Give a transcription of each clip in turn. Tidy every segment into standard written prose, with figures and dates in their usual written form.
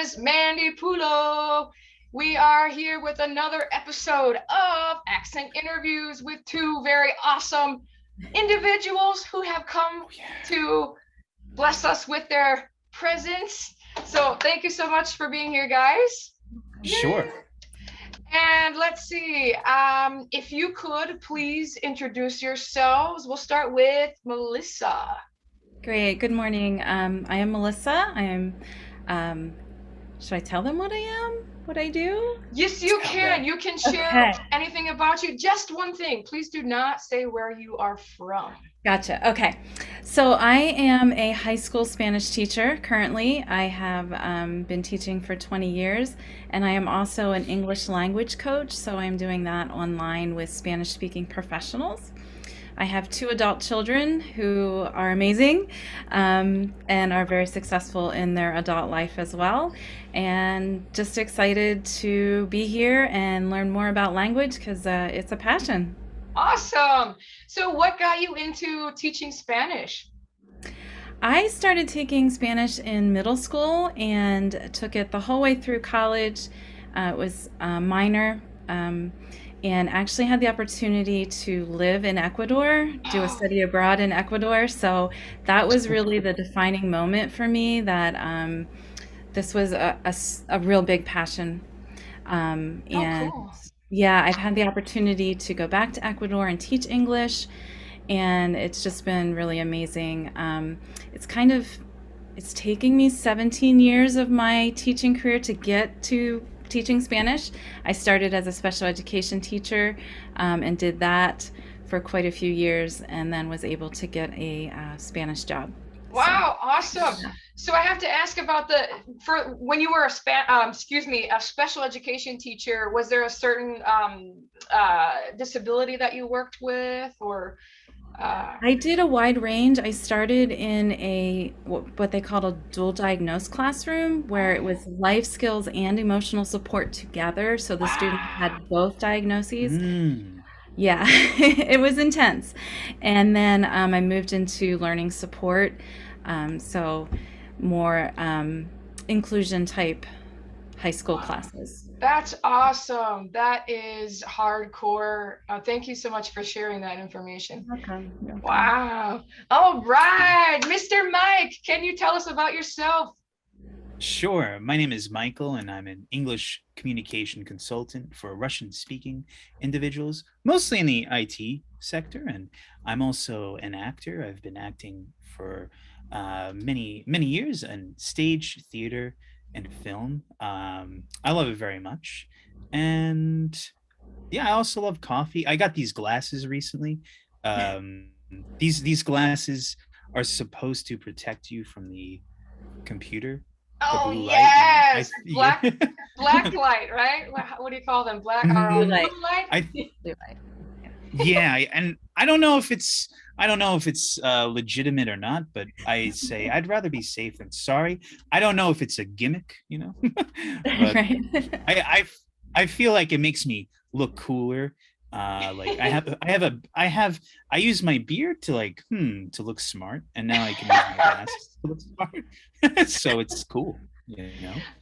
is Mandy Poolo. We are here with another episode of Accent Interviews with two very awesome individuals who have come to bless us with their presence. So thank you so much for being here, guys. Sure. And let's see, if you could please introduce yourselves. We'll start with Melissa. Great. Good morning. I am Melissa. I am, um, should I tell them what I am? What I do? Yes, you can. You can share Okay. anything about you. Just one thing. Please do not say where you are from. Gotcha. Okay. So I am a high school Spanish teacher currently. I have been teaching for 20 years, and I am also an English language coach. So I'm doing that online with Spanish speaking professionals. I have two adult children who are amazing and are very successful in their adult life as well. And just excited to be here and learn more about language because it's a passion. Awesome. So what got you into teaching Spanish? I started taking Spanish in middle school and took it the whole way through college. It was a minor. And actually had the opportunity to live in Ecuador, do a study abroad in Ecuador. So that was really the defining moment for me that this was a real big passion. And cool. yeah, I've had the opportunity to go back to Ecuador and teach English, and it's just been really amazing. It's taking me 17 years of my teaching career to get to teaching Spanish. I started as a special education teacher and did that for quite a few years, and then was able to get a Spanish job. Wow, awesome. So I have to ask about for when you were a special education teacher, was there a certain disability that you worked with, or? I did a wide range. I started in what they called a dual diagnosed classroom, where it was life skills and emotional support together. So the students had both diagnoses. Yeah, it was intense. And then I moved into learning support, so more inclusion type high school classes. That's awesome. That is hardcore. Thank you so much for sharing that information. Okay. Wow. All right. Mr. Mike, can you tell us about yourself? Sure. My name is Michael, and I'm an English communication consultant for Russian-speaking individuals, mostly in the IT sector. And I'm also an actor. I've been acting for many, many years in stage, theater, and film. I love it very much. And yeah, I also love coffee. I got these glasses recently. These glasses are supposed to protect you from the computer. Oh, blue yes. light. Black light, right? What do you call them? Black or Blue light. blue light? Blue light. Yeah, and I don't know if it's legitimate or not, but I say I'd rather be safe than sorry. I don't know if it's a gimmick, but Right. I feel like it makes me look cooler. Like I use my beard to look smart, and now I can use my glasses to look smart. So it's cool,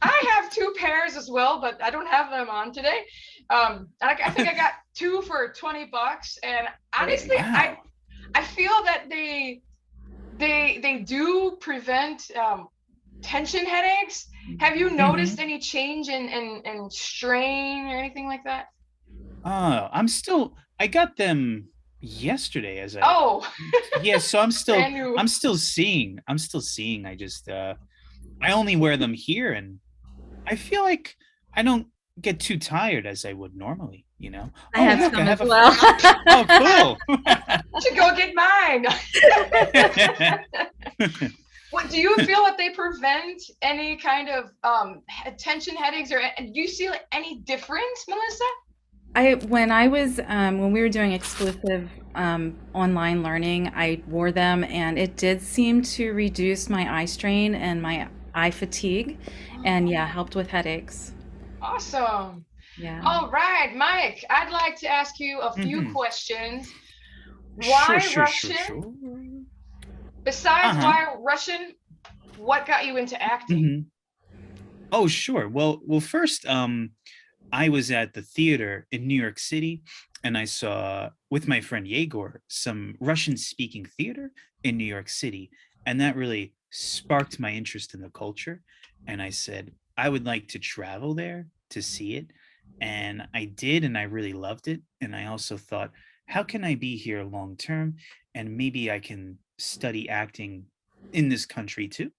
I have two pairs as well, but I don't have them on today. I think I got two for $20, and honestly, Wow. I feel that they do prevent tension headaches. Have you noticed any change in strain or anything like that? I got them yesterday Oh, so brand new. I'm still seeing. I just I only wear them here, and I feel like I don't get too tired as I would normally, I have look, some I as have well. Oh, cool. I should go get mine. What do you feel that they prevent any kind of tension headaches, or do you see any difference, Melissa? When we were doing exclusive online learning, I wore them, and it did seem to reduce my eye strain and my eye fatigue, and yeah, helped with headaches. Awesome. Yeah. All right, Mike, I'd like to ask you a few questions. Why Sure. Russian? Besides why Russian, what got you into acting? Oh, sure. Well, first, I was at the theater in New York City, and I saw with my friend Yegor some Russian-speaking theater in New York City, and that really sparked my interest in the culture. And I said I would like to travel there to see it, and I did, and I really loved it. And I also thought, how can I be here long term, and maybe I can study acting in this country too,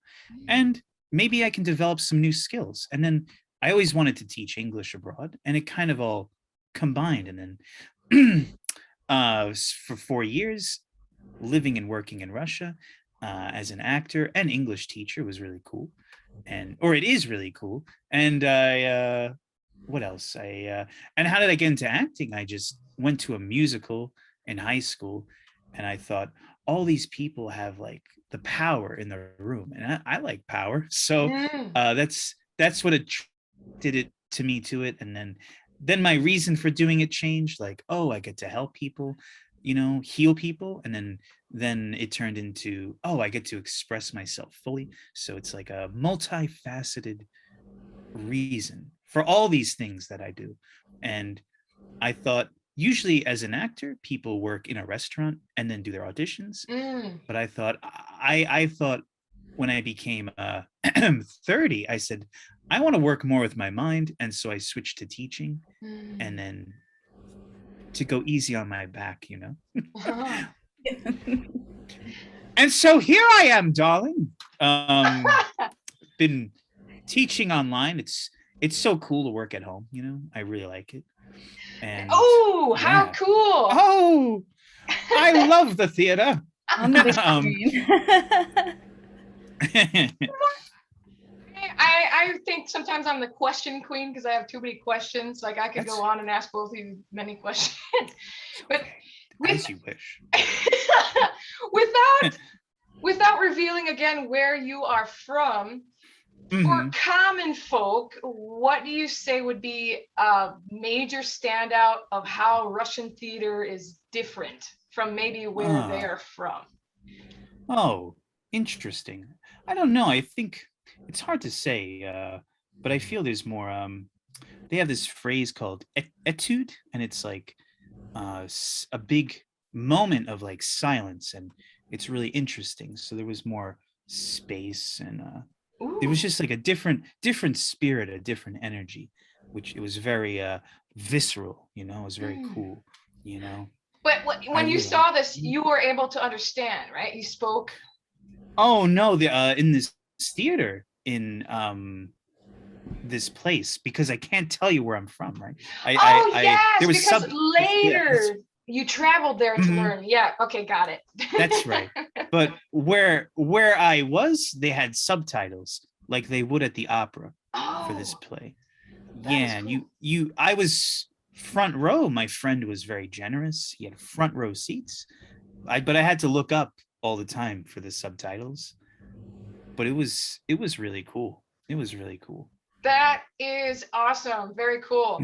and maybe I can develop some new skills. And then I always wanted to teach English abroad, and it kind of all combined. And then for 4 years, living and working in Russia as an actor and English teacher was really cool, and or it is really cool. And I what else? And how did I get into acting? I just went to a musical in high school, and I thought all these people have like the power in the room, and I like power, so Mm. that's what attracted it to me to it. And then my reason for doing it changed. Like, oh, I get to help people, heal people, and then it turned into, oh, I get to express myself fully. So it's like a multifaceted reason for all these things that I do. And I thought usually as an actor, people work in a restaurant and then do their auditions. Mm. But I thought when I became 30, I said, I want to work more with my mind. And so I switched to teaching, and then to go easy on my back. And so here I am, darling. Been teaching online. It's so cool to work at home. I really like it. And Oh, how yeah. cool. Oh, I love the theater. On the big screen. I think sometimes I'm the question queen because I have too many questions. Like I could That's- go on and ask both of you many questions. But As you wish. without revealing again where you are from, for Mhm. common folk, what do you say would be a major standout of how Russian theater is different from maybe where they are from? Oh, interesting. I don't know. I think it's hard to say, but I feel there's more. They have this phrase called etude, and it's like a big moment of like silence, and it's really interesting. So there was more space, and it was Ooh. just like a different spirit, a different energy, which it was very visceral. It was very cool. But I when you really saw this, you were able to understand, right? You spoke. Oh no, the in this theater in this place, because I can't tell you where I'm from, right? Yes, there was because yeah, later you traveled there to Mhm. learn. Yeah, okay, got it. That's right. But where I was, they had subtitles like they would at the opera for this Oh, play. that is Yeah, and cool. I was front row. My friend was very generous. He had front row seats. But I had to look up all the time for the subtitles. But it was really cool. It was really cool. That is awesome. Very cool.